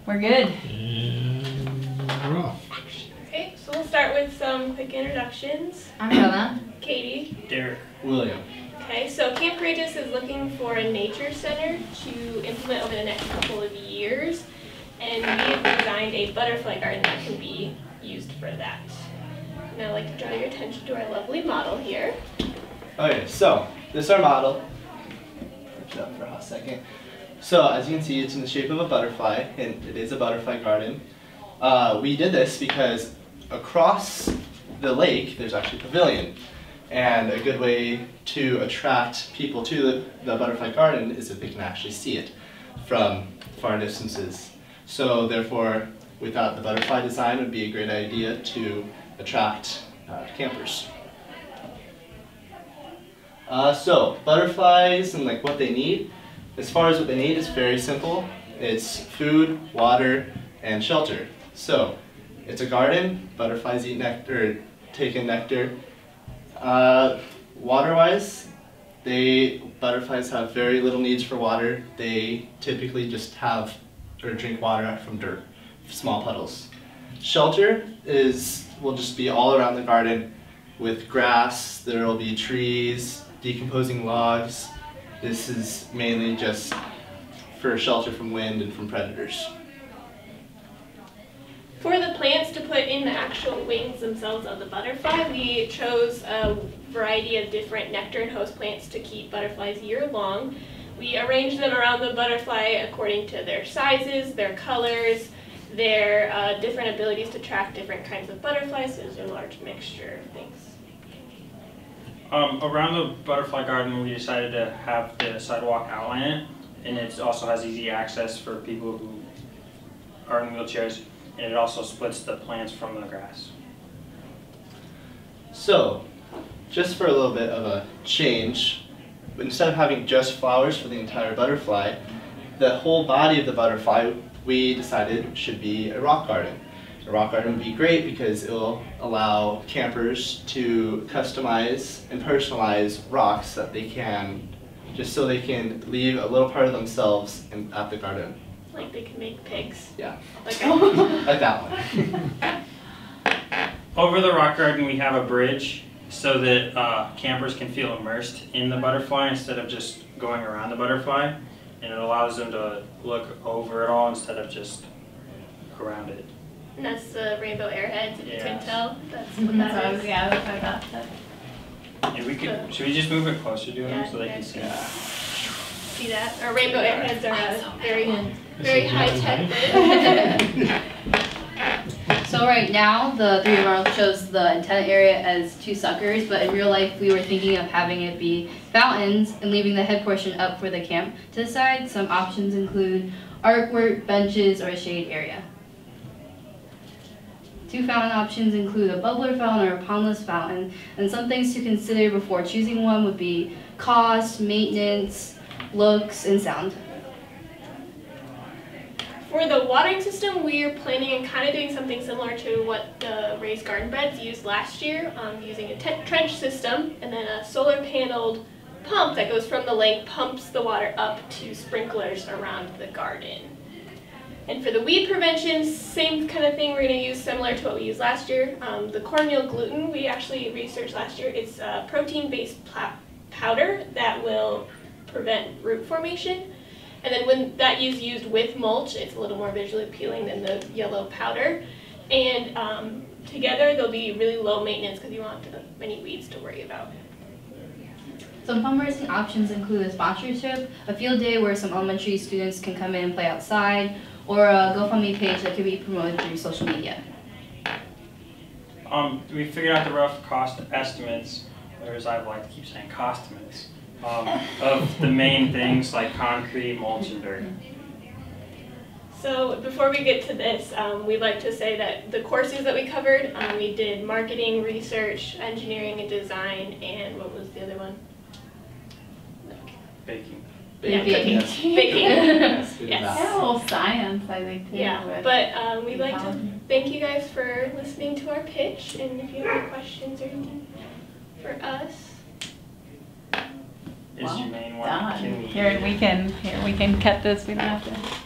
We're good. And we're off. Okay, so we'll start with some quick introductions. I'm Bella. Katie. Derek. William. Okay, so Camp Courageous is looking for a nature center to implement over the next couple of years, and we have designed a butterfly garden that can be used for that. Now I'd like to draw your attention to our lovely model here. Okay, so this is our model. Lift it up for a hot second. So as you can see, it's in the shape of a butterfly, and it is a butterfly garden. We did this because across the lake, there's actually a pavilion. And a good way to attract people to the butterfly garden is if they can actually see it from far distances. So therefore, we thought the butterfly design would be a great idea to attract campers. So butterflies and like what they need. As far as what they need, it's very simple. It's food, water, and shelter. So it's a garden. Butterflies eat nectar, take in nectar. Water-wise, butterflies have very little needs for water. They typically just have or drink water from dirt, small puddles. Shelter will just be all around the garden with grass. There will be trees, decomposing logs. This is mainly just for shelter from wind and from predators. For the plants to put in the actual wings themselves of the butterfly, we chose a variety of different nectar and host plants to keep butterflies year-long. We arranged them around the butterfly according to their sizes, their colors, their different abilities to attract different kinds of butterflies. So there's a large mixture of things. Around the butterfly garden, we decided to have the sidewalk outline it, and it also has easy access for people who are in wheelchairs, and it also splits the plants from the grass. So, just for a little bit of a change, instead of having just flowers for the entire butterfly, the whole body of the butterfly we decided should be a rock garden. A rock garden would be great because it will allow campers to customize and personalize rocks that they can, just so they can leave a little part of themselves at the garden. Like they can make pigs. Yeah. Like that one. Over the rock garden, we have a bridge so that campers can feel immersed in the butterfly instead of just going around the butterfly, and it allows them to look over it all instead of just around it. And that's the rainbow airheads, if you can Yes. tell. That's what that is. Yeah, that's what I thought. Yeah, should we just move it closer to them so they can see? See that? Our rainbow airheads are very high-tech. So right now, the three of us chose the antenna area as two suckers, but in real life we were thinking of having it be fountains and leaving the head portion up for the camp to decide. Some options include artwork, benches, or a shade area. Two fountain options include a bubbler fountain or a pondless fountain, and some things to consider before choosing one would be cost, maintenance, looks, and sound. For the watering system, we are planning on kind of doing something similar to what the raised garden beds used last year, using a trench system and then a solar paneled pump that goes from the lake, pumps the water up to sprinklers around the garden. And for the weed prevention, same kind of thing we're going to use similar to what we used last year. The cornmeal gluten we actually researched last year. It's a protein-based powder that will prevent root formation. And then when that is used with mulch, it's a little more visually appealing than the yellow powder. And together they'll be really low maintenance because you won't have many weeds to worry about. Some fundraising options include a sponsorship, a field day where some elementary students can come in and play outside, or a GoFundMe page that could be promoted through social media. We figured out the rough cost estimates, or as I like to keep saying, costmates, of the main things like concrete, mulch, and dirt. So before we get to this, we'd like to say that the courses that we covered, we did marketing, research, engineering and design, and what was the other one? Baking. Yeah, Baking. cooking. Baking. Yes. Yeah, a little science, I think, too. Yeah, but we'd like to thank you guys for listening to our pitch, and if you have any questions or anything for us. Is your main one? Done. Can we Here we can cut this. We don't have to.